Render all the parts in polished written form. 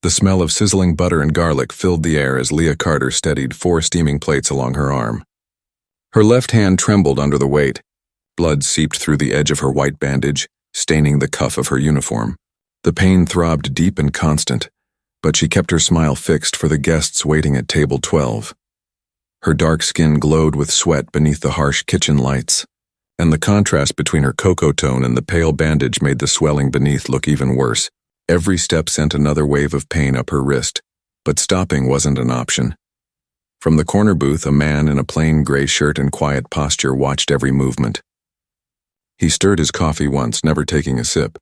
The smell of sizzling butter and garlic filled the air as Leah Carter steadied 4 steaming plates along her arm. Her left hand trembled under the weight. Blood seeped through the edge of her white bandage, staining the cuff of her uniform. The pain throbbed deep and constant, but she kept her smile fixed for the guests waiting at table 12. Her dark skin glowed with sweat beneath the harsh kitchen lights, and the contrast between her cocoa tone and the pale bandage made the swelling beneath look even worse. Every step sent another wave of pain up her wrist, but stopping wasn't an option. From the corner booth, a man in a plain gray shirt and quiet posture watched every movement. He stirred his coffee once, never taking a sip.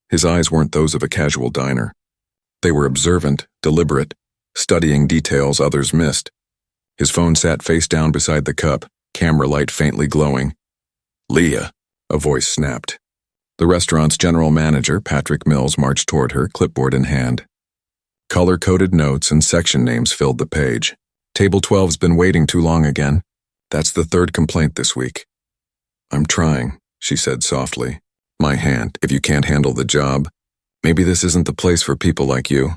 His eyes weren't those of a casual diner. They were observant, deliberate, studying details others missed. His phone sat face down beside the cup, camera light faintly glowing. "Leah," a voice snapped. The restaurant's general manager, Patrick Mills, marched toward her, clipboard in hand. Color-coded notes and section names filled the page. "Table 12's been waiting too long again. That's the 3rd complaint this week." "I'm trying," she said softly. "My hand, if you can't handle the job. Maybe this isn't the place for people like you."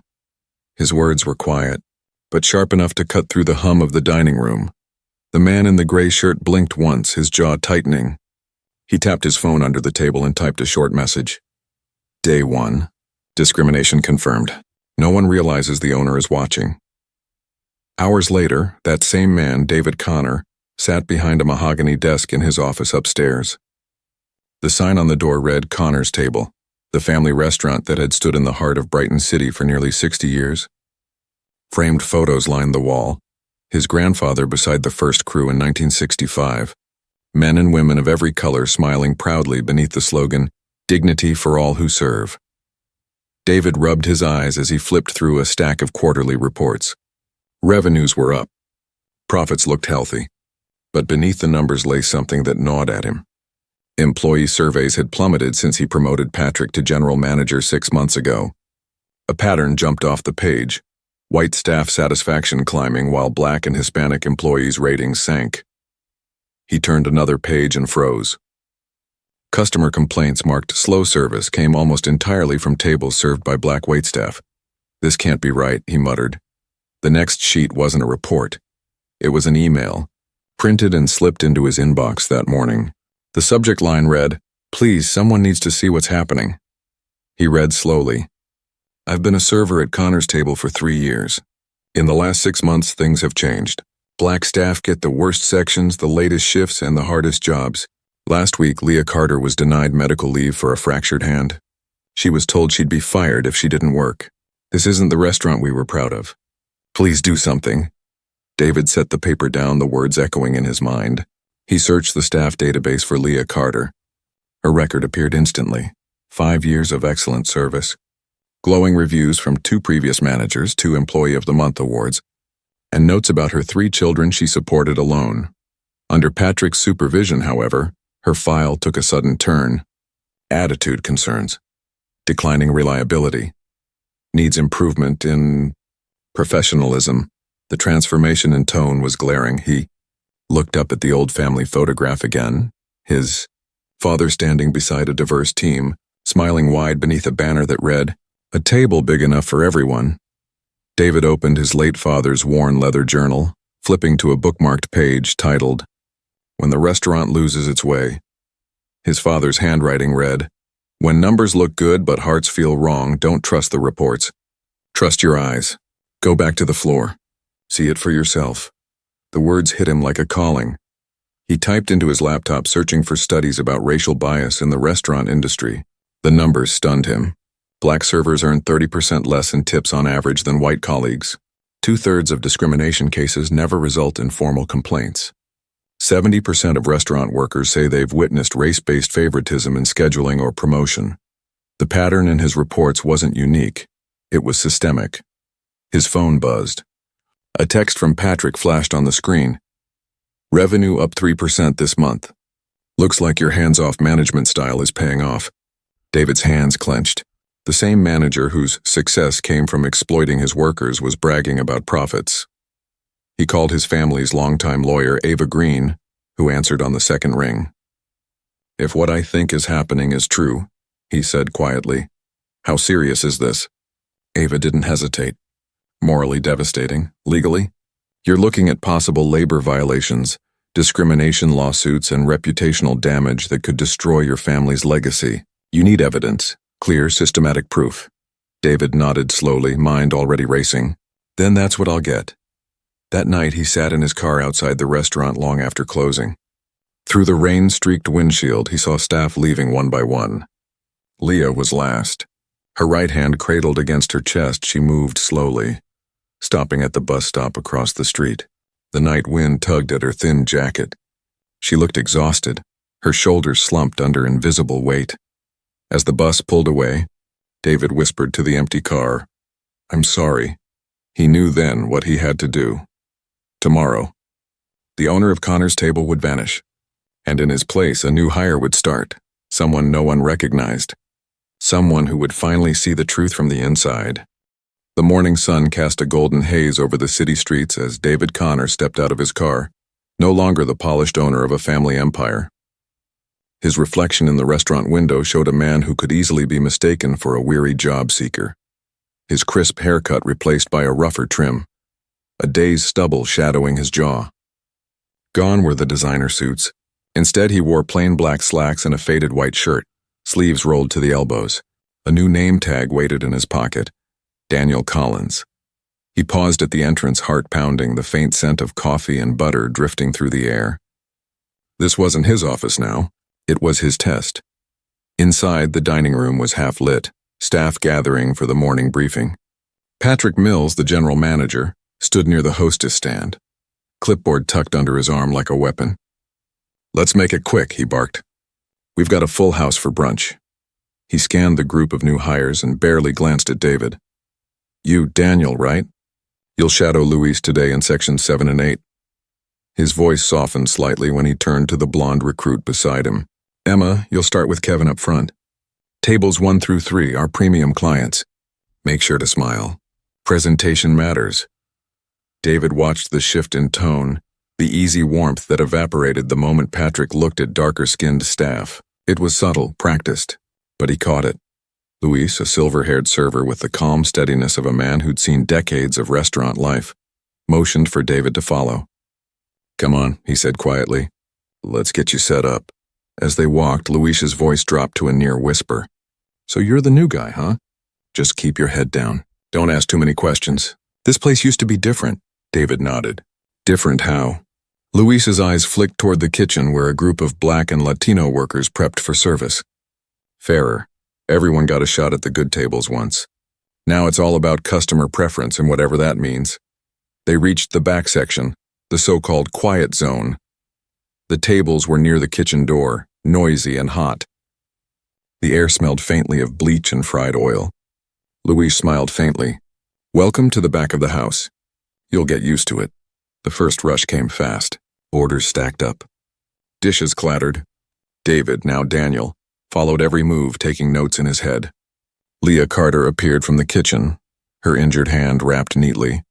His words were quiet, but sharp enough to cut through the hum of the dining room. The man in the gray shirt blinked once, his jaw tightening. He tapped his phone under the table and typed a short message. "Day 1. Discrimination confirmed. No one realizes the owner is watching." Hours later, that same man, David Connor, sat behind a mahogany desk in his office upstairs. The sign on the door read Connor's Table, the family restaurant that had stood in the heart of Brighton City for nearly 60 years. Framed photos lined the wall, his grandfather beside the first crew in 1965, men and women of every color smiling proudly beneath the slogan, "Dignity for all who serve." David rubbed his eyes as he flipped through a stack of quarterly reports. Revenues were up. Profits looked healthy. But beneath the numbers lay something that gnawed at him. Employee surveys had plummeted since he promoted Patrick to general manager 6 months ago. A pattern jumped off the page. White staff satisfaction climbing while Black and Hispanic employees' ratings sank. He turned another page and froze. Customer complaints marked slow service came almost entirely from tables served by Black waitstaff. "This can't be right," he muttered. The next sheet wasn't a report. It was an email, printed and slipped into his inbox that morning. The subject line read, "Please, someone needs to see what's happening." He read slowly. "I've been a server at Connor's Table for 3 years. In the last 6 months, things have changed. Black staff get the worst sections, the latest shifts, and the hardest jobs. Last week, Leah Carter was denied medical leave for a fractured hand. She was told she'd be fired if she didn't work. This isn't the restaurant we were proud of. Please do something." David set the paper down, the words echoing in his mind. He searched the staff database for Leah Carter. Her record appeared instantly. 5 years of excellent service. Glowing reviews from 2 previous managers, 2 Employee of the Month awards, and notes about her 3 children she supported alone. Under Patrick's supervision, however, her file took a sudden turn. Attitude concerns. Declining reliability. Needs improvement in professionalism. The transformation in tone was glaring. He looked up at the old family photograph again, his father standing beside a diverse team, smiling wide beneath a banner that read, "A table big enough for everyone." David opened his late father's worn leather journal, flipping to a bookmarked page titled, "When the Restaurant Loses Its Way." His father's handwriting read, "When numbers look good but hearts feel wrong, don't trust the reports. Trust your eyes. Go back to the floor. See it for yourself." The words hit him like a calling. He typed into his laptop searching for studies about racial bias in the restaurant industry. The numbers stunned him. Black servers earn 30% less in tips on average than white colleagues. 2/3 of discrimination cases never result in formal complaints. 70% of restaurant workers say they've witnessed race-based favoritism in scheduling or promotion. The pattern in his reports wasn't unique. It was systemic. His phone buzzed. A text from Patrick flashed on the screen. "Revenue up 3% this month. Looks like your hands-off management style is paying off." David's hands clenched. The same manager whose success came from exploiting his workers was bragging about profits. He called his family's longtime lawyer, Ava Green, who answered on the second ring. "If what I think is happening is true," he said quietly, "how serious is this?" Ava didn't hesitate. Morally devastating. Legally? You're looking at possible labor violations, discrimination lawsuits, and reputational damage that could destroy your family's legacy. You need evidence. Clear, systematic proof. David nodded slowly, mind already racing. Then that's what I'll get. That night, he sat in his car outside the restaurant long after closing. Through the rain-streaked windshield, he saw staff leaving one by one. Leah was last. Her right hand cradled against her chest, she moved slowly, stopping at the bus stop across the street. The night wind tugged at her thin jacket. She looked exhausted, her shoulders slumped under invisible weight. As the bus pulled away, David whispered to the empty car, "I'm sorry." He knew then what he had to do. Tomorrow, the owner of Connor's table would vanish, and in his place a new hire would start, someone no one recognized, someone who would finally see the truth from the inside. The morning sun cast a golden haze over the city streets as David Connor stepped out of his car, no longer the polished owner of a family empire. His reflection in the restaurant window showed a man who could easily be mistaken for a weary job seeker. His crisp haircut replaced by a rougher trim, a day's stubble shadowing his jaw. Gone were the designer suits. Instead, he wore plain black slacks and a faded white shirt, sleeves rolled to the elbows. A new name tag waited in his pocket, Daniel Collins. He paused at the entrance, heart pounding, the faint scent of coffee and butter drifting through the air. This wasn't his office now. It was his test. Inside, the dining room was half lit, staff gathering for the morning briefing. Patrick Mills, the general manager, stood near the hostess stand, clipboard tucked under his arm like a weapon. "Let's make it quick," he barked. "We've got a full house for brunch." He scanned the group of new hires and barely glanced at David. "You, Daniel, right? You'll shadow Luis today in sections 7 and 8. His voice softened slightly when he turned to the blonde recruit beside him. "Emma, you'll start with Kevin up front. Tables 1 through 3 are premium clients. Make sure to smile. Presentation matters." David watched the shift in tone, the easy warmth that evaporated the moment Patrick looked at darker-skinned staff. It was subtle, practiced, but he caught it. Luis, a silver-haired server with the calm steadiness of a man who'd seen decades of restaurant life, motioned for David to follow. "Come on," he said quietly. "Let's get you set up." As they walked, Luis's voice dropped to a near whisper. "So you're the new guy, huh? Just keep your head down. Don't ask too many questions. This place used to be different." David nodded. "Different how?" Luis's eyes flicked toward the kitchen where a group of Black and Latino workers prepped for service. "Fairer. Everyone got a shot at the good tables once. Now it's all about customer preference and whatever that means." They reached the back section, the so-called quiet zone. The tables were near the kitchen door, noisy and hot. The air smelled faintly of bleach and fried oil. Luis smiled faintly. "Welcome to the back of the house. You'll get used to it." The first rush came fast. Orders stacked up. Dishes clattered. David, now Daniel, followed every move, taking notes in his head. Leah Carter appeared from the kitchen, her injured hand wrapped neatly,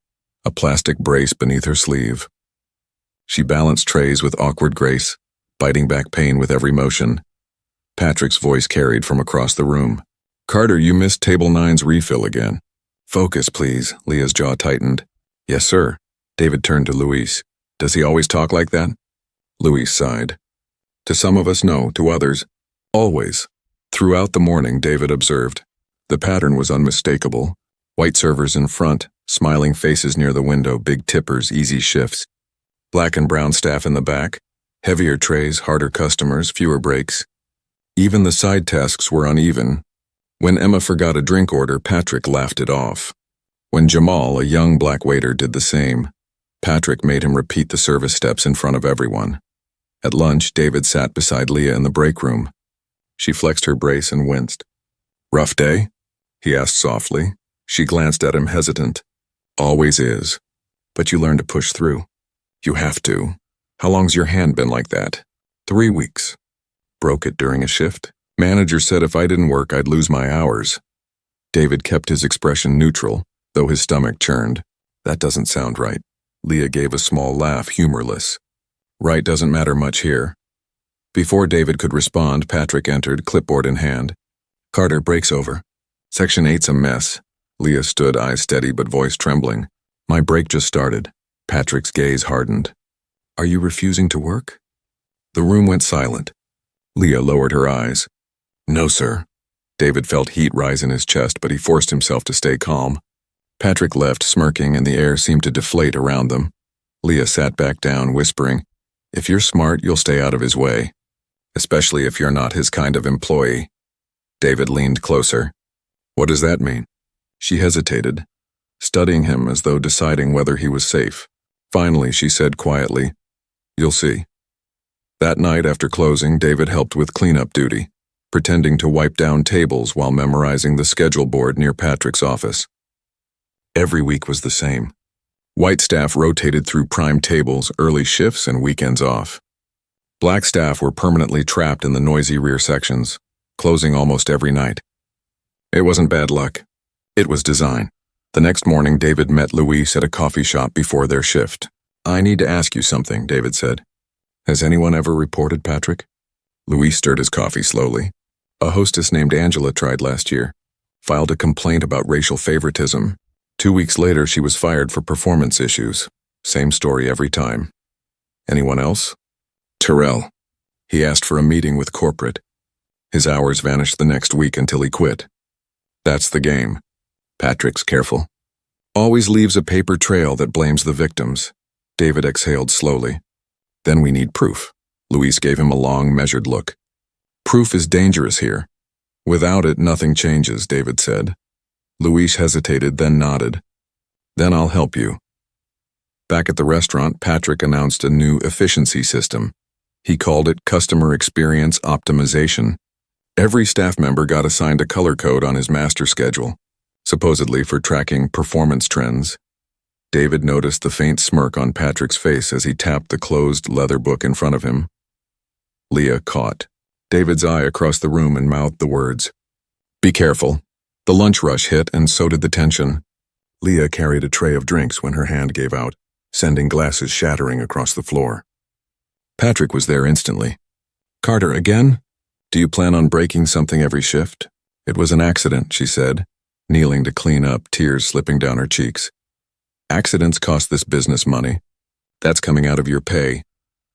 a plastic brace beneath her sleeve. She balanced trays with awkward grace, biting back pain with every motion. Patrick's voice carried from across the room. "Carter, you missed table 9's refill again." "Focus, please." Leah's jaw tightened. "Yes, sir." David turned to Luis. "Does he always talk like that?" Luis sighed. "To some of us, no. To others, always." Throughout the morning, David observed. The pattern was unmistakable. White servers in front, smiling faces near the window, big tippers, easy shifts. Black and brown staff in the back, heavier trays, harder customers, fewer breaks. Even the side tasks were uneven. When Emma forgot a drink order, Patrick laughed it off. When Jamal, a young black waiter, did the same, Patrick made him repeat the service steps in front of everyone. At lunch, David sat beside Leah in the break room. She flexed her brace and winced. "Rough day?" he asked softly. She glanced at him, hesitant. "Always is. But you learn to push through. You have to. How long's your hand been like that?" 3 weeks. "Broke it during a shift? Manager said if I didn't work, I'd lose my hours." David kept his expression neutral, though his stomach churned. "That doesn't sound right." Leah gave a small laugh, humorless. "Right doesn't matter much here." Before David could respond, Patrick entered, clipboard in hand. "Carter, break's over. Section 8's a mess. Leah stood, eyes steady but voice trembling. My break just started. Patrick's gaze hardened. Are you refusing to work? The room went silent. Leah lowered her eyes. No, sir. David felt heat rise in his chest, but he forced himself to stay calm. Patrick left, smirking, and the air seemed to deflate around them. Leah sat back down, whispering, If you're smart, you'll stay out of his way. Especially if you're not his kind of employee. David leaned closer. What does that mean? She hesitated, studying him as though deciding whether he was safe. Finally, she said quietly, You'll see. That night after closing, David helped with cleanup duty, pretending to wipe down tables while memorizing the schedule board near Patrick's office. Every week was the same. White staff rotated through prime tables, early shifts, and weekends off. Black staff were permanently trapped in the noisy rear sections, closing almost every night. It wasn't bad luck. It was design. The next morning, David met Luis at a coffee shop before their shift. I need to ask you something, David said. Has anyone ever reported Patrick? Luis stirred his coffee slowly. A hostess named Angela tried last year, filed a complaint about racial favoritism. 2 weeks later, she was fired for performance issues. Same story every time. Anyone else? Terrell. He asked for a meeting with corporate. His hours vanished the next week until he quit. That's the game. Patrick's careful. Always leaves a paper trail that blames the victims. David exhaled slowly. Then we need proof. Luis gave him a long, measured look. Proof is dangerous here. Without it, nothing changes, David said. Luis hesitated, then nodded. Then I'll help you. Back at the restaurant, Patrick announced a new efficiency system. He called it Customer Experience Optimization. Every staff member got assigned a color code on his master schedule, supposedly for tracking performance trends. David noticed the faint smirk on Patrick's face as he tapped the closed leather book in front of him. Leah caught David's eye across the room and mouthed the words, Be careful. The lunch rush hit, and so did the tension. Leah carried a tray of drinks when her hand gave out, sending glasses shattering across the floor. Patrick was there instantly. Carter, again? Do you plan on breaking something every shift? It was an accident, she said, kneeling to clean up, tears slipping down her cheeks. Accidents cost this business money. That's coming out of your pay.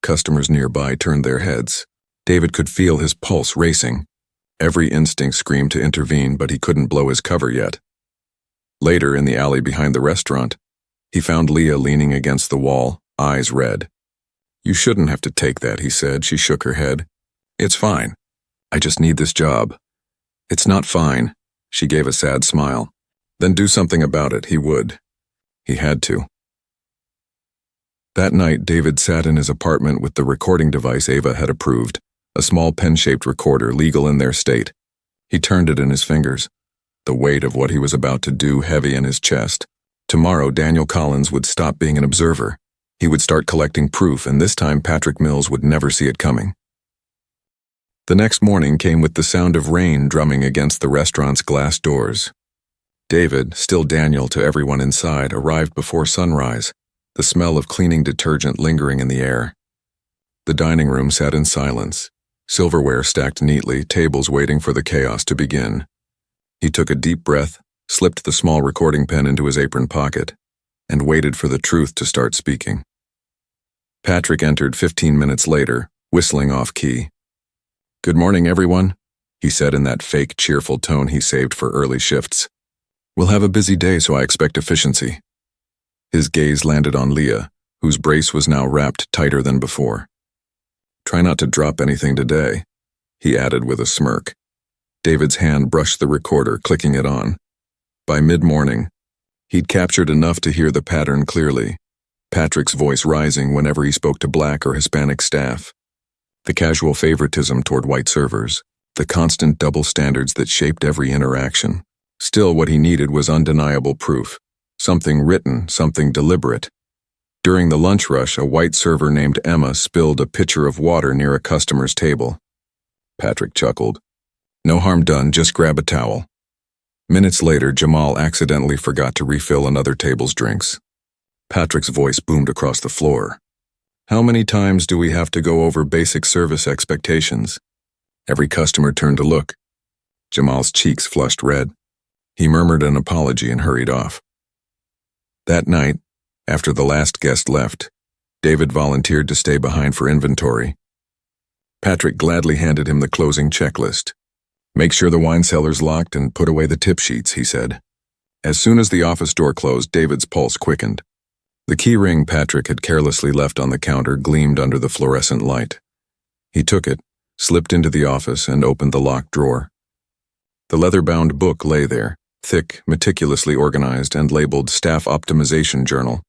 Customers nearby turned their heads. David could feel his pulse racing. Every instinct screamed to intervene, but he couldn't blow his cover yet. Later, in the alley behind the restaurant, he found Leah leaning against the wall, eyes red. You shouldn't have to take that, he said. She shook her head. It's fine. I just need this job. It's not fine. She gave a sad smile. Then do something about it, he would. He had to. That night, David sat in his apartment with the recording device Ava had approved, a small pen-shaped recorder legal in their state. He turned it in his fingers, the weight of what he was about to do heavy in his chest. Tomorrow, Daniel Collins would stop being an observer. He would start collecting proof, and this time Patrick Mills would never see it coming. The next morning came with the sound of rain drumming against the restaurant's glass doors. David, still Daniel to everyone inside, arrived before sunrise, the smell of cleaning detergent lingering in the air. The dining room sat in silence, silverware stacked neatly, tables waiting for the chaos to begin. He took a deep breath, slipped the small recording pen into his apron pocket, and waited for the truth to start speaking. Patrick entered 15 minutes later, whistling off-key. Good morning, everyone, he said in that fake, cheerful tone he saved for early shifts. We'll have a busy day, so I expect efficiency. His gaze landed on Leah, whose brace was now wrapped tighter than before. Try not to drop anything today, he added with a smirk. David's hand brushed the recorder, clicking it on. By mid-morning, he'd captured enough to hear the pattern clearly, Patrick's voice rising whenever he spoke to Black or Hispanic staff. The casual favoritism toward white servers, the constant double standards that shaped every interaction. Still, what he needed was undeniable proof, something written, something deliberate. During the lunch rush, a white server named Emma spilled a pitcher of water near a customer's table. Patrick chuckled. No harm done, just grab a towel. Minutes later, Jamal accidentally forgot to refill another table's drinks. Patrick's voice boomed across the floor. How many times do we have to go over basic service expectations? Every customer turned to look. Jamal's cheeks flushed red. He murmured an apology and hurried off. That night, after the last guest left, David volunteered to stay behind for inventory. Patrick gladly handed him the closing checklist. "Make sure the wine cellar's locked and put away the tip sheets," he said. As soon as the office door closed, David's pulse quickened. The key ring Patrick had carelessly left on the counter gleamed under the fluorescent light. He took it, slipped into the office, and opened the locked drawer. The leather-bound book lay there, thick, meticulously organized, and labeled Staff Optimization Journal.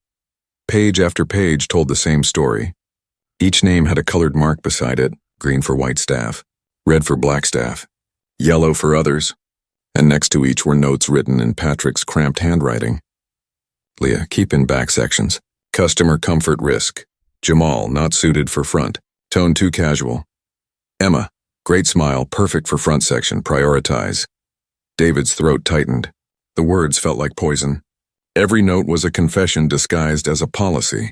Page after page told the same story. Each name had a colored mark beside it, green for white staff, red for black staff, yellow for others, and next to each were notes written in Patrick's cramped handwriting. Leah, keep in back sections. Customer comfort risk. Jamal, not suited for front. Tone too casual. Emma, great smile, perfect for front section, prioritize. David's throat tightened. The words felt like poison. Every note was a confession disguised as a policy.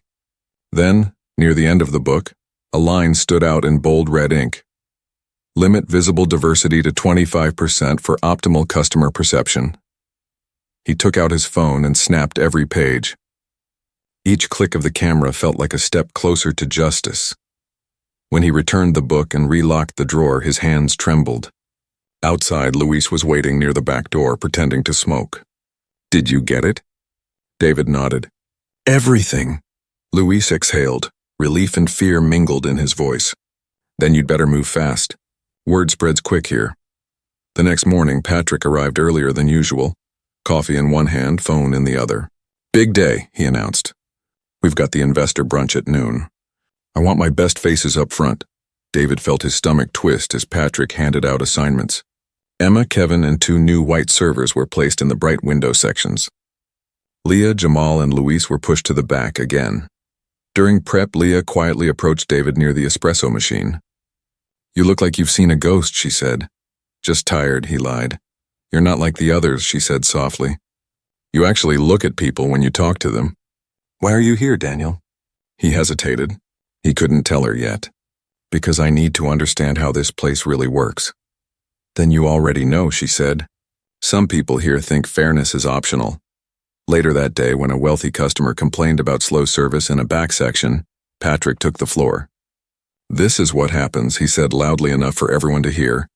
Then, near the end of the book, a line stood out in bold red ink. Limit visible diversity to 25% for optimal customer perception. He took out his phone and snapped every page. Each click of the camera felt like a step closer to justice. When he returned the book and relocked the drawer, his hands trembled. Outside, Luis was waiting near the back door, pretending to smoke. "Did you get it?" David nodded. "Everything." Luis exhaled. Relief and fear mingled in his voice. "Then you'd better move fast. Word spreads quick here." The next morning, Patrick arrived earlier than usual, coffee in one hand, phone in the other. "Big day," he announced. "We've got the investor brunch at noon. I want my best faces up front." David felt his stomach twist as Patrick handed out assignments. Emma, Kevin, and 2 new white servers were placed in the bright window sections. Leah, Jamal, and Luis were pushed to the back again. During prep, Leah quietly approached David near the espresso machine. "You look like you've seen a ghost," she said. "Just tired," he lied. "You're not like the others," she said softly. "You actually look at people when you talk to them." "Why are you here, Daniel?" He hesitated. He couldn't tell her yet. "Because I need to understand how this place really works." "Then you already know," she said. "Some people here think fairness is optional." Later that day, when a wealthy customer complained about slow service in a back section, Patrick took the floor. "This is what happens," he said loudly enough for everyone to hear,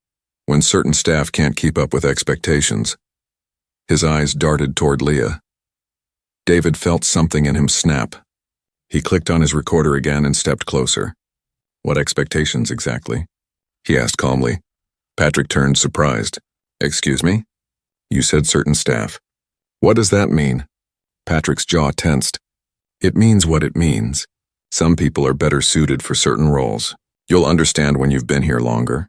"when certain staff can't keep up with expectations." His eyes darted toward Leah. David felt something in him snap. He clicked on his recorder again and stepped closer. "What expectations exactly?" he asked calmly. Patrick turned, surprised. "Excuse me? You said certain staff. What does that mean?" Patrick's jaw tensed. "It means what it means. Some people are better suited for certain roles. You'll understand when you've been here longer."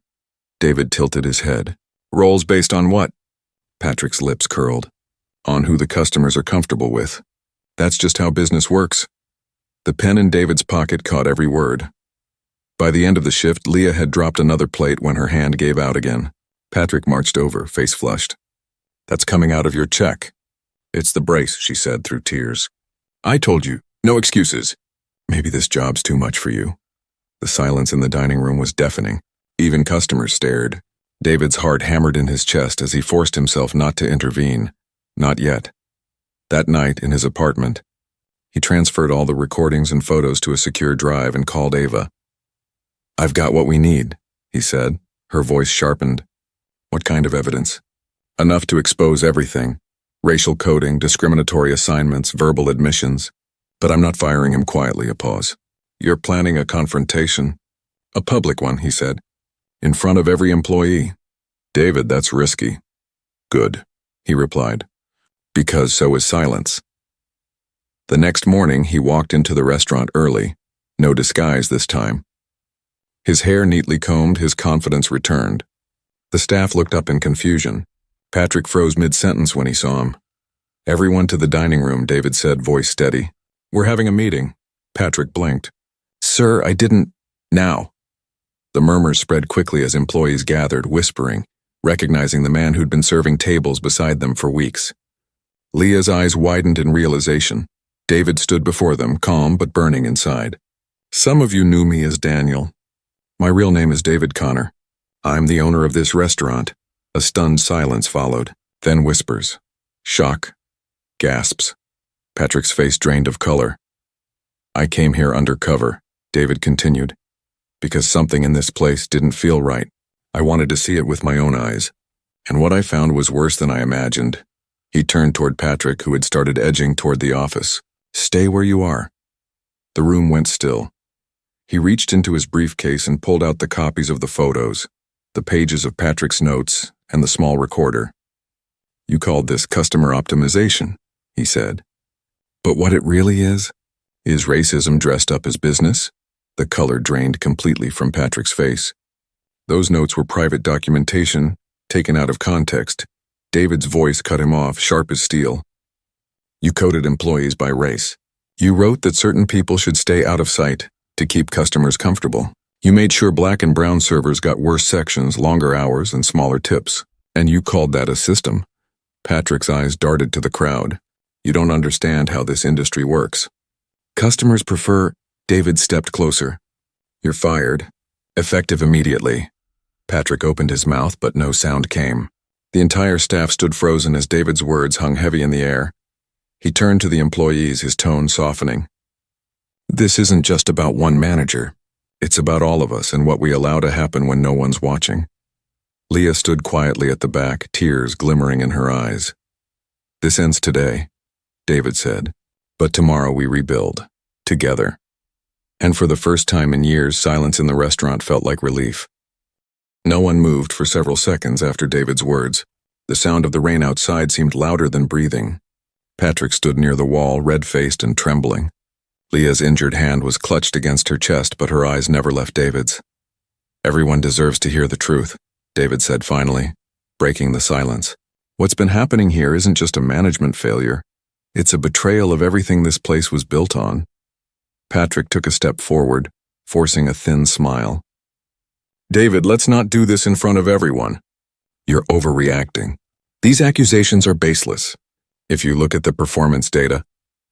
David tilted his head. "Roles based on what?" Patrick's lips curled. "On who the customers are comfortable with. That's just how business works." The pen in David's pocket caught every word. By the end of the shift, Leah had dropped another plate when her hand gave out again. Patrick marched over, face flushed. "That's coming out of your check." "It's the brace," she said through tears. "I told you, no excuses." "Maybe this job's too much for you." The silence in the dining room was deafening. Even customers stared. David's heart hammered in his chest as he forced himself not to intervene. Not yet. That night, in his apartment, he transferred all the recordings and photos to a secure drive and called Ava. "I've got what we need," he said, her voice sharpened. "What kind of evidence?" "Enough to expose everything. Racial coding, discriminatory assignments, verbal admissions. But I'm not firing him quietly." A pause. "You're planning a confrontation." "A public one," he said. "In front of every employee." "David, that's risky." "Good," he replied. "Because so is silence." The next morning, he walked into the restaurant early. No disguise this time. His hair neatly combed, his confidence returned. The staff looked up in confusion. Patrick froze mid-sentence when he saw him. "Everyone to the dining room," David said, voice steady. "We're having a meeting." Patrick blinked. "Sir, I didn't—" "Now." The murmurs spread quickly as employees gathered, whispering, recognizing the man who'd been serving tables beside them for weeks. Leah's eyes widened in realization. David stood before them, calm but burning inside. "Some of you knew me as Daniel. My real name is David Connor. I'm the owner of this restaurant." A stunned silence followed, then whispers. Shock. Gasps. Patrick's face drained of color. I came here undercover, David continued, because something in this place didn't feel right. I wanted to see it with my own eyes, and what I found was worse than I imagined. He turned toward Patrick, who had started edging toward the office. Stay where you are. The room went still. He reached into his briefcase and pulled out the copies of the photos, the pages of Patrick's notes, and the small recorder. You called this customer optimization, he said. But what it really is racism dressed up as business? The color drained completely from Patrick's face. Those notes were private documentation, taken out of context. David's voice cut him off, sharp as steel. You coded employees by race. You wrote that certain people should stay out of sight to keep customers comfortable. You made sure black and brown servers got worse sections, longer hours, and smaller tips. And you called that a system. Patrick's eyes darted to the crowd. You don't understand how this industry works. Customers prefer. David stepped closer. You're fired. Effective immediately. Patrick opened his mouth, but no sound came. The entire staff stood frozen as David's words hung heavy in the air. He turned to the employees, his tone softening. This isn't just about one manager. It's about all of us and what we allow to happen when no one's watching. Leah stood quietly at the back, tears glimmering in her eyes. This ends today, David said, but tomorrow we rebuild, together. And for the first time in years, silence in the restaurant felt like relief. No one moved for several seconds after David's words. The sound of the rain outside seemed louder than breathing. Patrick stood near the wall, red-faced and trembling. Leah's injured hand was clutched against her chest, but her eyes never left David's. Everyone deserves to hear the truth, David said finally, breaking the silence. What's been happening here isn't just a management failure. It's a betrayal of everything this place was built on. Patrick took a step forward, forcing a thin smile. David, let's not do this in front of everyone. You're overreacting. These accusations are baseless. If you look at the performance data,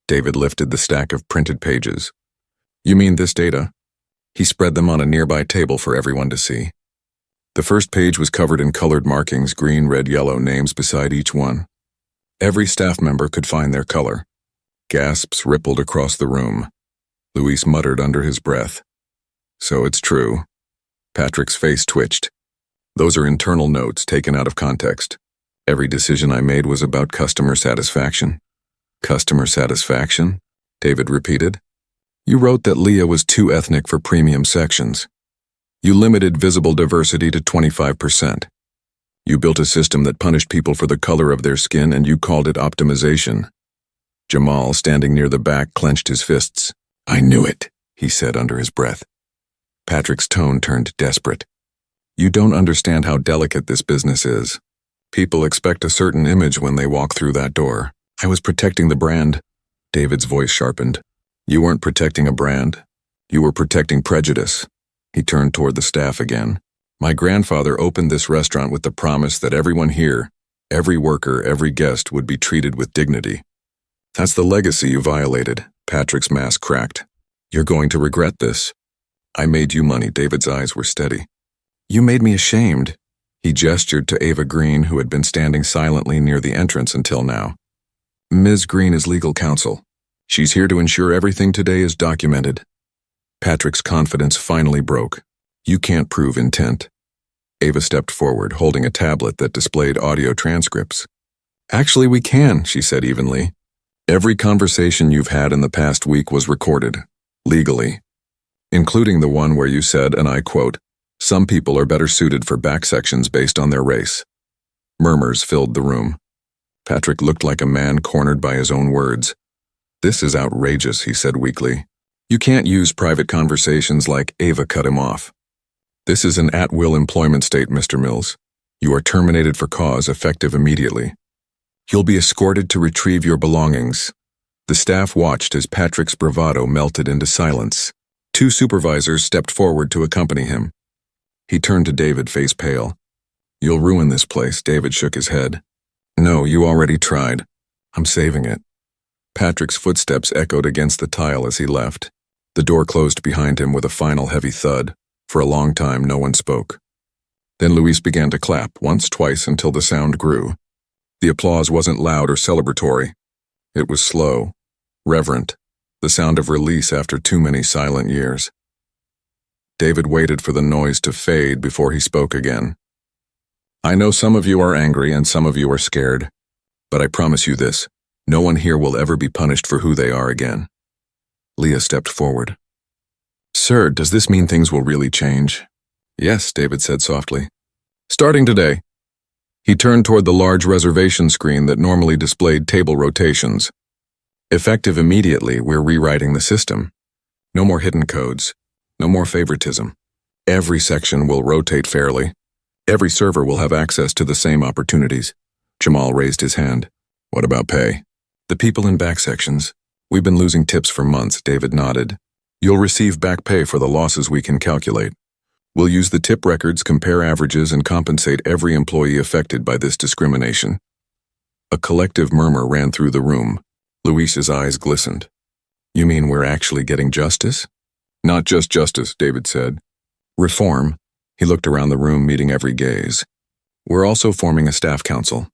David lifted the stack of printed pages. You mean this data? He spread them on a nearby table for everyone to see. The first page was covered in colored markings, green, red, yellow, names beside each one. Every staff member could find their color. Gasps rippled across the room. Luis muttered under his breath. So it's true. Patrick's face twitched. Those are internal notes taken out of context. Every decision I made was about customer satisfaction. Customer satisfaction? David repeated. You wrote that Leah was too ethnic for premium sections. You limited visible diversity to 25%. You built a system that punished people for the color of their skin, and you called it optimization. Jamal, standing near the back, clenched his fists. I knew it, he said under his breath. Patrick's tone turned desperate. You don't understand how delicate this business is. People expect a certain image when they walk through that door. I was protecting the brand. David's voice sharpened. You weren't protecting a brand. You were protecting prejudice. He turned toward the staff again. My grandfather opened this restaurant with the promise that everyone here, every worker, every guest would be treated with dignity. That's the legacy you violated. Patrick's mask cracked. You're going to regret this. I made you money. David's eyes were steady. You made me ashamed. He gestured to Ava Green, who had been standing silently near the entrance until now. Ms. Green is legal counsel. She's here to ensure everything today is documented. Patrick's confidence finally broke. You can't prove intent. Ava stepped forward, holding a tablet that displayed audio transcripts. Actually, we can, she said evenly. Every conversation you've had in the past week was recorded, legally, including the one where you said, and I quote, some people are better suited for back sections based on their race. Murmurs filled the room. Patrick looked like a man cornered by his own words. This is outrageous, he said weakly. You can't use private conversations like. Ava cut him off. This is an at-will employment state, Mr. Mills. You are terminated for cause, effective immediately. You'll be escorted to retrieve your belongings. The staff watched as Patrick's bravado melted into silence. Two supervisors stepped forward to accompany him. He turned to David, face pale. You'll ruin this place. David shook his head. No, you already tried. I'm saving it. Patrick's footsteps echoed against the tile as he left. The door closed behind him with a final heavy thud. For a long time, no one spoke. Then Luis began to clap, once, twice, until the sound grew. The applause wasn't loud or celebratory. It was slow, reverent, the sound of release after too many silent years. David waited for the noise to fade before he spoke again. I know some of you are angry and some of you are scared, but I promise you this, no one here will ever be punished for who they are again. Leah stepped forward. Sir, does this mean things will really change? Yes, David said softly. Starting today. He turned toward the large reservation screen that normally displayed table rotations. Effective immediately, we're rewriting the system. No more hidden codes. No more favoritism. Every section will rotate fairly. Every server will have access to the same opportunities. Jamal raised his hand. What about pay? The people in back sections. We've been losing tips for months, David nodded. You'll receive back pay for the losses we can calculate. We'll use the tip records, compare averages, and compensate every employee affected by this discrimination. A collective murmur ran through the room. Luis's eyes glistened. You mean we're actually getting justice? Not just justice, David said. Reform. He looked around the room, meeting every gaze. We're also forming a staff council.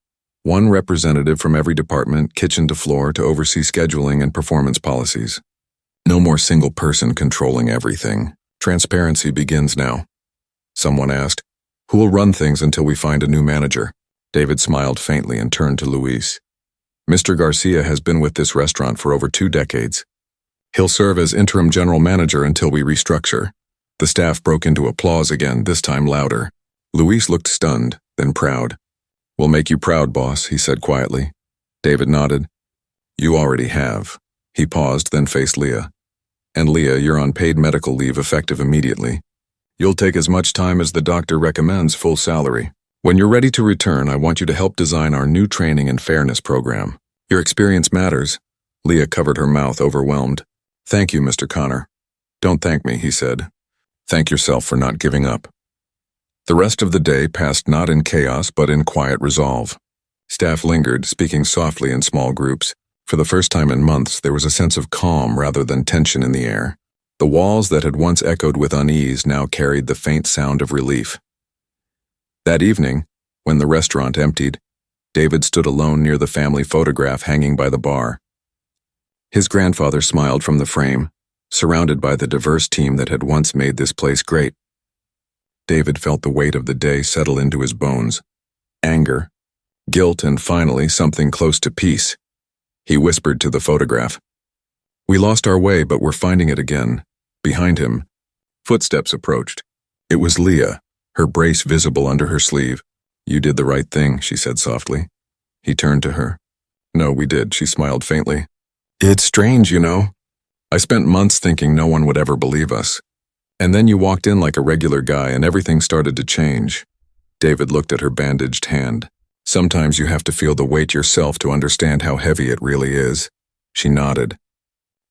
One representative from every department, kitchen to floor, to oversee scheduling and performance policies. No more single person controlling everything. Transparency begins now. Someone asked, who will run things until we find a new manager? David smiled faintly and turned to Luis. Mr. Garcia has been with this restaurant for over 2 decades. He'll serve as interim general manager until we restructure. The staff broke into applause again, this time louder. Luis looked stunned, then proud. We'll make you proud, boss, he said quietly. David nodded. You already have. He paused, then faced Leah. And Leah, you're on paid medical leave effective immediately. You'll take as much time as the doctor recommends, full salary. When you're ready to return, I want you to help design our new training and fairness program. Your experience matters. Leah covered her mouth, overwhelmed. Thank you, Mr. Connor. Don't thank me, he said. Thank yourself for not giving up. The rest of the day passed not in chaos but in quiet resolve. Staff lingered, speaking softly in small groups. For the first time in months, there was a sense of calm rather than tension in the air. The walls that had once echoed with unease now carried the faint sound of relief. That evening, when the restaurant emptied, David stood alone near the family photograph hanging by the bar. His grandfather smiled from the frame, surrounded by the diverse team that had once made this place great. David felt the weight of the day settle into his bones. Anger, guilt, and finally something close to peace. He whispered to the photograph. We lost our way, but we're finding it again. Behind him, footsteps approached. It was Leah, her brace visible under her sleeve. You did the right thing, she said softly. He turned to her. No, we did, she smiled faintly. It's strange, you know. I spent months thinking no one would ever believe us. And then you walked in like a regular guy and everything started to change. David looked at her bandaged hand. Sometimes you have to feel the weight yourself to understand how heavy it really is. She nodded.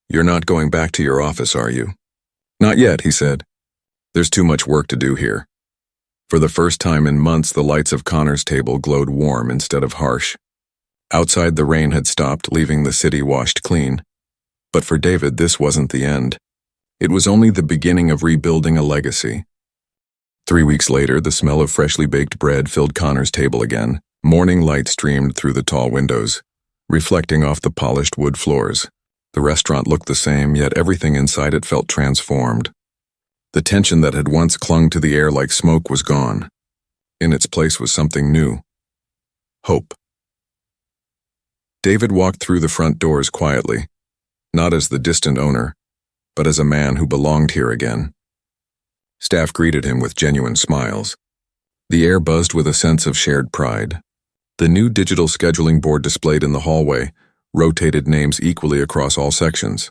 You're not going back to your office, are you? Not yet, he said. There's too much work to do here. For the first time in months, the lights of Connor's table glowed warm instead of harsh. Outside, the rain had stopped, leaving the city washed clean. But for David, this wasn't the end. It was only the beginning of rebuilding a legacy. 3 weeks later, the smell of freshly baked bread filled Connor's table again. Morning light streamed through the tall windows, reflecting off the polished wood floors. The restaurant looked the same, yet everything inside it felt transformed. The tension that had once clung to the air like smoke was gone. In its place was something new. Hope. David walked through the front doors quietly, not as the distant owner, but as a man who belonged here again. Staff greeted him with genuine smiles. The air buzzed with a sense of shared pride. The new digital scheduling board displayed in the hallway rotated names equally across all sections.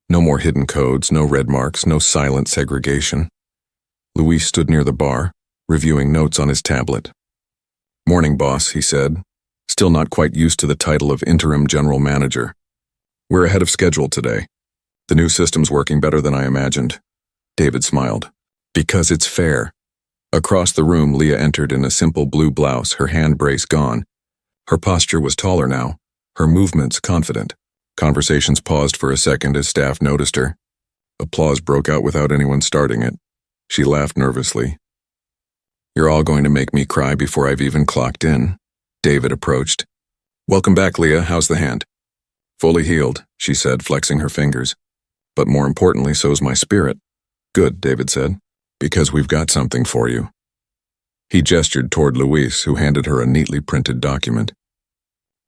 No more hidden codes, no red marks, no silent segregation. Luis stood near the bar, reviewing notes on his tablet. Morning, boss, he said, still not quite used to the title of interim general manager. We're ahead of schedule today. The new system's working better than I imagined. David smiled. Because it's fair. Across the room, Leah entered in a simple blue blouse, her hand brace gone. Her posture was taller now, her movements confident. Conversations paused for a second as staff noticed her. Applause broke out without anyone starting it. She laughed nervously. You're all going to make me cry before I've even clocked in. David approached. "Welcome back, Leah. How's the hand?" "Fully healed," she said, flexing her fingers. "But more importantly, so's my spirit." "Good," David said, "because we've got something for you." He gestured toward Louise, who handed her a neatly printed document.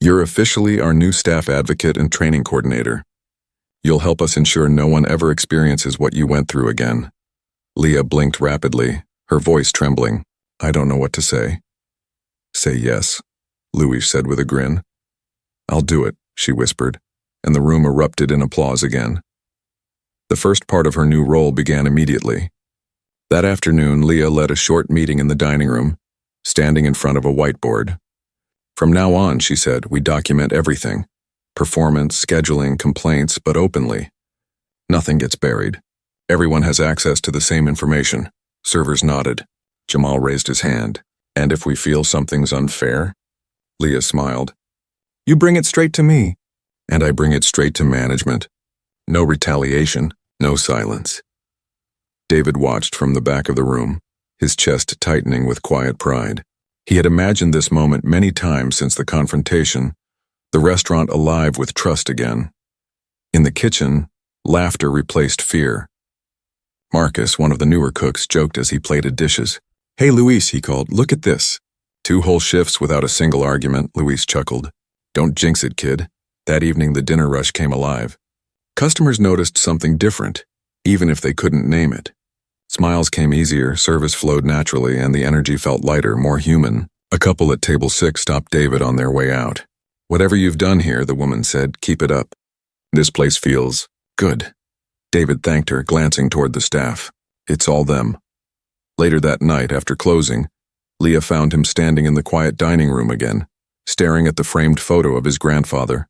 "You're officially our new staff advocate and training coordinator. You'll help us ensure no one ever experiences what you went through again." Leah blinked rapidly, her voice trembling. "I don't know what to say." "Say yes," Louise said with a grin. "I'll do it," she whispered, and the room erupted in applause again. The first part of her new role began immediately. That afternoon, Leah led a short meeting in the dining room, standing in front of a whiteboard. "From now on," she said, "we document everything. Performance, scheduling, complaints, but openly. Nothing gets buried. Everyone has access to the same information." Servers nodded. Jamal raised his hand. "And if we feel something's unfair?" Leah smiled. "You bring it straight to me." "And I bring it straight to management. No retaliation, no silence." David watched from the back of the room, his chest tightening with quiet pride. He had imagined this moment many times since the confrontation, the restaurant alive with trust again. In the kitchen, laughter replaced fear. Marcus, one of the newer cooks, joked as he plated dishes. "Hey, Luis," he called, "look at this." 2 whole shifts without a single argument, Luis chuckled. "Don't jinx it, kid." That evening, the dinner rush came alive. Customers noticed something different, even if they couldn't name it. Smiles came easier, service flowed naturally, and the energy felt lighter, more human. A couple at table 6 stopped David on their way out. "Whatever you've done here," the woman said, "keep it up. This place feels good." David thanked her, glancing toward the staff. "It's all them." Later that night, after closing, Leah found him standing in the quiet dining room again, staring at the framed photo of his grandfather.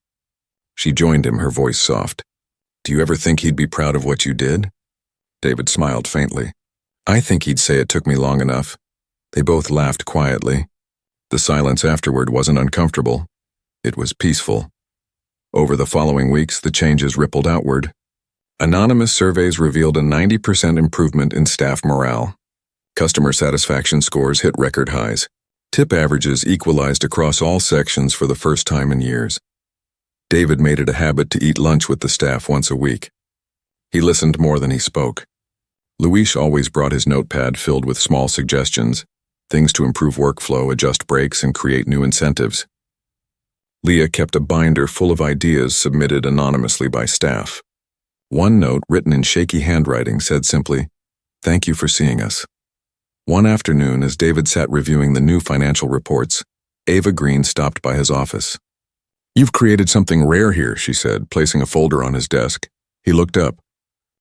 She joined him, her voice soft. "Do you ever think he'd be proud of what you did?" David smiled faintly. "I think he'd say it took me long enough." They both laughed quietly. The silence afterward wasn't uncomfortable. It was peaceful. Over the following weeks, the changes rippled outward. Anonymous surveys revealed a 90% improvement in staff morale. Customer satisfaction scores hit record highs. Tip averages equalized across all sections for the first time in years. David made it a habit to eat lunch with the staff once a week. He listened more than he spoke. Luis always brought his notepad filled with small suggestions, things to improve workflow, adjust breaks, and create new incentives. Leah kept a binder full of ideas submitted anonymously by staff. One note, written in shaky handwriting, said simply, "Thank you for seeing us." One afternoon, as David sat reviewing the new financial reports, Ava Green stopped by his office. "You've created something rare here," she said, placing a folder on his desk. He looked up.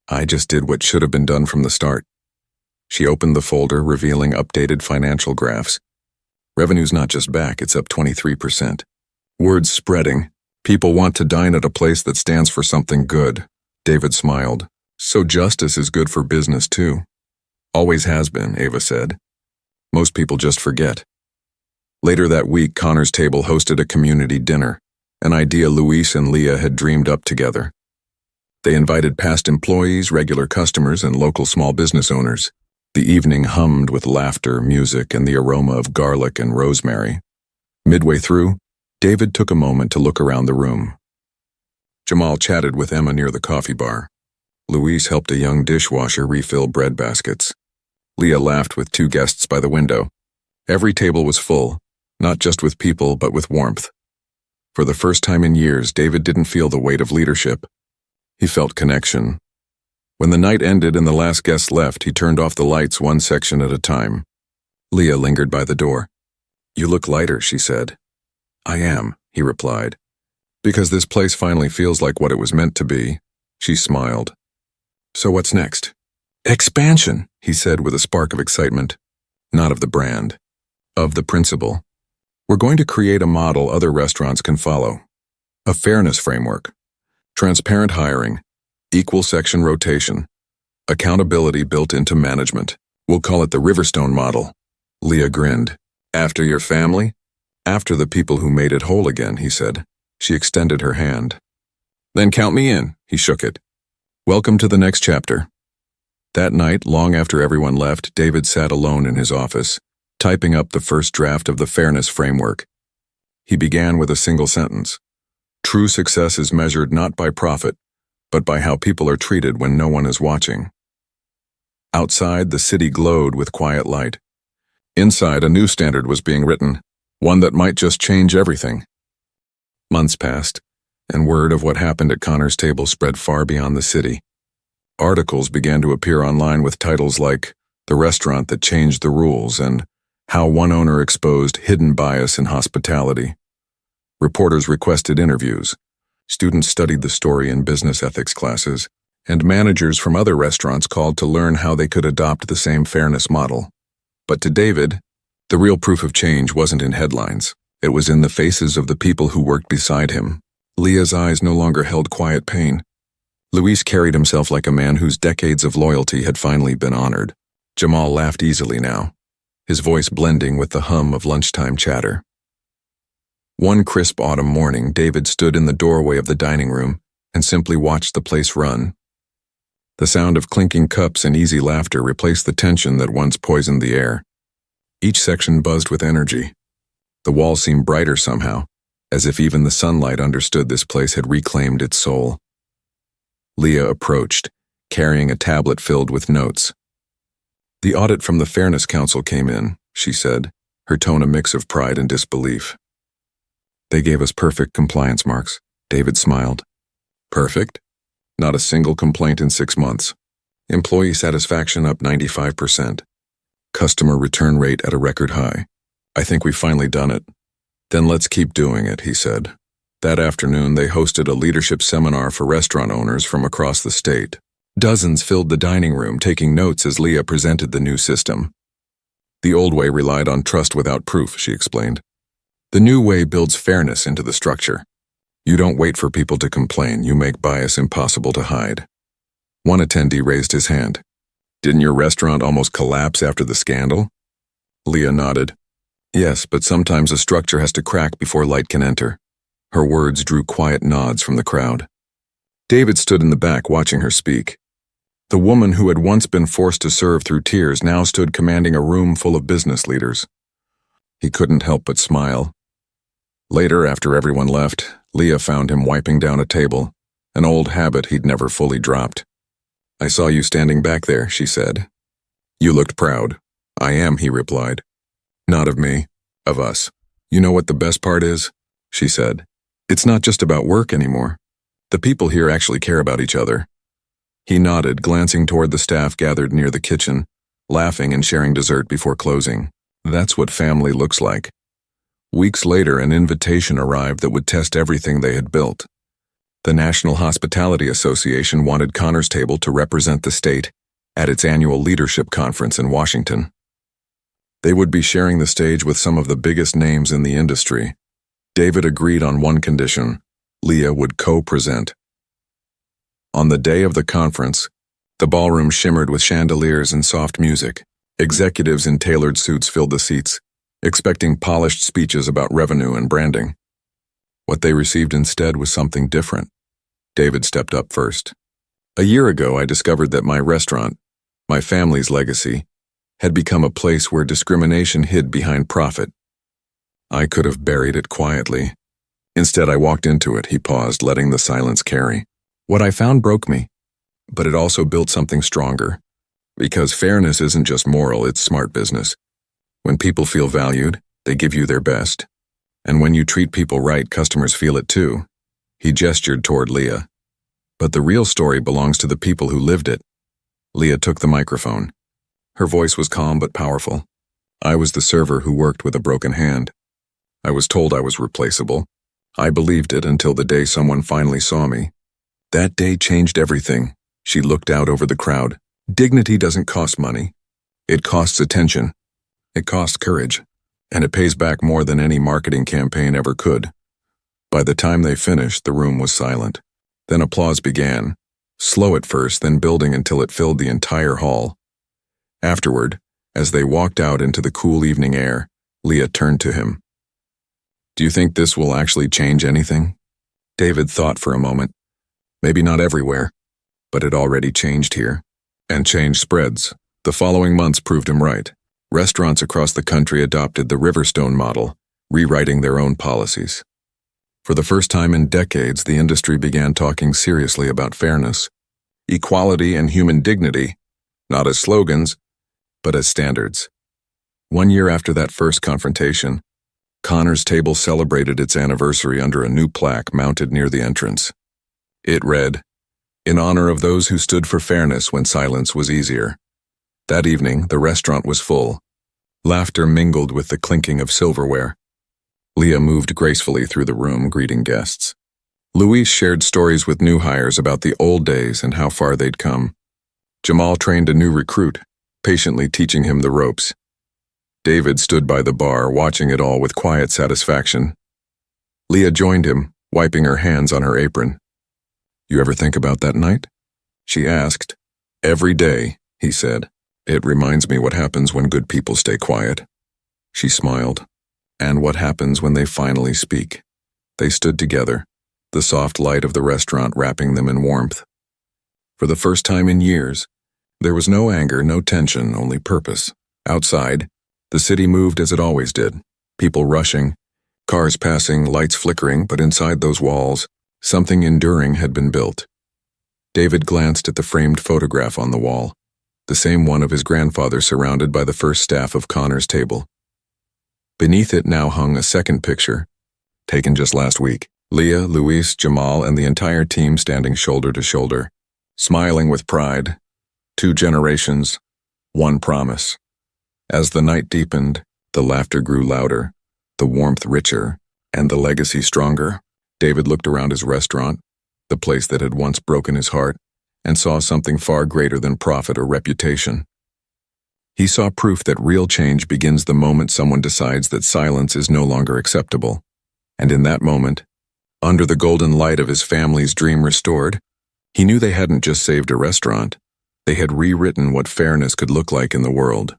"I just did what should have been done from the start." She opened the folder, revealing updated financial graphs. "Revenue's not just back, it's up 23%. Word's spreading. People want to dine at a place that stands for something good." David smiled. "So justice is good for business, too." "Always has been," Ava said. "Most people just forget." Later that week, Connor's Table hosted a community dinner, an idea Luis and Leah had dreamed up together. They invited past employees, regular customers, and local small business owners. The evening hummed with laughter, music, and the aroma of garlic and rosemary. Midway through, David took a moment to look around the room. Jamal chatted with Emma near the coffee bar. Louise helped a young dishwasher refill bread baskets. Leah laughed with 2 guests by the window. Every table was full, not just with people, but with warmth. For the first time in years, David didn't feel the weight of leadership. He felt connection. When the night ended and the last guest left, he turned off the lights one section at a time. Leah lingered by the door. "You look lighter," she said. "I am," he replied. "Because this place finally feels like what it was meant to be." She smiled. "So what's next?" "Expansion," he said with a spark of excitement. Not of the brand, of the principle. "We're going to create a model other restaurants can follow. A fairness framework. Transparent hiring. Equal section rotation. Accountability built into management. We'll call it the Riverstone model." Leah grinned. "After your family?" "After the people who made it whole again," he said. She extended her hand. "Then count me in," he shook it. "Welcome to the next chapter." That night, long after everyone left, David sat alone in his office, typing up the first draft of the fairness framework. He began with a single sentence. True success is measured not by profit, but by how people are treated when no one is watching. Outside, the city glowed with quiet light. Inside, a new standard was being written, one that might just change everything. Months passed, and word of what happened at Connor's table spread far beyond the city. Articles began to appear online with titles like "The Restaurant That Changed the Rules" and "How One Owner Exposed Hidden Bias in Hospitality." Reporters requested interviews. Students studied the story in business ethics classes, and managers from other restaurants called to learn how they could adopt the same fairness model. But to David, the real proof of change wasn't in headlines. It was in the faces of the people who worked beside him. Leah's eyes no longer held quiet pain. Luis carried himself like a man whose decades of loyalty had finally been honored. Jamal laughed easily now, his voice blending with the hum of lunchtime chatter. One crisp autumn morning, David stood in the doorway of the dining room and simply watched the place run. The sound of clinking cups and easy laughter replaced the tension that once poisoned the air. Each section buzzed with energy. The walls seemed brighter somehow, as if even the sunlight understood this place had reclaimed its soul. Leah approached, carrying a tablet filled with notes. "The audit from the Fairness Council came in," she said, her tone a mix of pride and disbelief. "They gave us perfect compliance marks," David smiled. "Perfect? Not a single complaint in 6 months. Employee satisfaction up 95%. Customer return rate at a record high. I think we've finally done it." "Then let's keep doing it," he said. That afternoon, they hosted a leadership seminar for restaurant owners from across the state. Dozens filled the dining room, taking notes as Leah presented the new system. "The old way relied on trust without proof," she explained. "The new way builds fairness into the structure. You don't wait for people to complain, you make bias impossible to hide." One attendee raised his hand. "Didn't your restaurant almost collapse after the scandal?" Leah nodded. "Yes, but sometimes a structure has to crack before light can enter." Her words drew quiet nods from the crowd. David stood in the back watching her speak. The woman who had once been forced to serve through tears now stood commanding a room full of business leaders. He couldn't help but smile. Later, after everyone left, Leah found him wiping down a table, an old habit he'd never fully dropped. "I saw you standing back there," she said. "You looked proud." "I am," he replied. "Not of me, of us. You know what the best part is?" she said. "It's not just about work anymore. The people here actually care about each other." He nodded, glancing toward the staff gathered near the kitchen, laughing and sharing dessert before closing. That's what family looks like. Weeks later, an invitation arrived that would test everything they had built. The National Hospitality Association wanted Connor's Table to represent the state at its annual leadership conference in Washington. They would be sharing the stage with some of the biggest names in the industry. David agreed on one condition: Leah would co-present. On the day of the conference, the ballroom shimmered with chandeliers and soft music. Executives in tailored suits filled the seats, expecting polished speeches about revenue and branding. What they received instead was something different. David stepped up first. "A year ago, I discovered that my restaurant, my family's legacy, had become a place where discrimination hid behind profit. I could have buried it quietly. Instead, I walked into it," he paused, letting the silence carry. "What I found broke me, but it also built something stronger. Because fairness isn't just moral, it's smart business. When people feel valued, they give you their best. And when you treat people right, customers feel it too." He gestured toward Leah. "But the real story belongs to the people who lived it." Leah took the microphone. Her voice was calm but powerful. "I was the server who worked with a broken hand. I was told I was replaceable. I believed it until the day someone finally saw me. That day changed everything." She looked out over the crowd. "Dignity doesn't cost money. It costs attention. It costs courage. And it pays back more than any marketing campaign ever could." By the time they finished, the room was silent. Then applause began, slow at first, then building until it filled the entire hall. Afterward, as they walked out into the cool evening air, Leah turned to him. "Do you think this will actually change anything?" David thought for a moment. Maybe not everywhere, but it already changed here. And change spreads. The following months proved him right. Restaurants across the country adopted the Riverstone model, rewriting their own policies. For the first time in decades, the industry began talking seriously about fairness, equality, and human dignity, not as slogans, but as standards. 1 year after that first confrontation, Connor's table celebrated its anniversary under a new plaque mounted near the entrance. It read, "In honor of those who stood for fairness when silence was easier." That evening, the restaurant was full. Laughter mingled with the clinking of silverware. Leah moved gracefully through the room, greeting guests. Louise shared stories with new hires about the old days and how far they'd come. Jamal trained a new recruit, patiently teaching him the ropes. David stood by the bar, watching it all with quiet satisfaction. Leah joined him, wiping her hands on her apron. "You ever think about that night?" she asked. "Every day," he said. "It reminds me what happens when good people stay quiet." She smiled. "And what happens when they finally speak?" They stood together, the soft light of the restaurant wrapping them in warmth. For the first time in years, there was no anger, no tension, only purpose. Outside, the city moved as it always did, people rushing, cars passing, lights flickering, but inside those walls, something enduring had been built. David glanced at the framed photograph on the wall, the same one of his grandfather surrounded by the first staff of Connor's table. Beneath it now hung a second picture, taken just last week. Leah, Luis, Jamal, and the entire team standing shoulder to shoulder, smiling with pride. 2 generations, 1 promise. As the night deepened, the laughter grew louder, the warmth richer, and the legacy stronger. David looked around his restaurant, the place that had once broken his heart, and saw something far greater than profit or reputation. He saw proof that real change begins the moment someone decides that silence is no longer acceptable. And in that moment, under the golden light of his family's dream restored, he knew they hadn't just saved a restaurant, they had rewritten what fairness could look like in the world.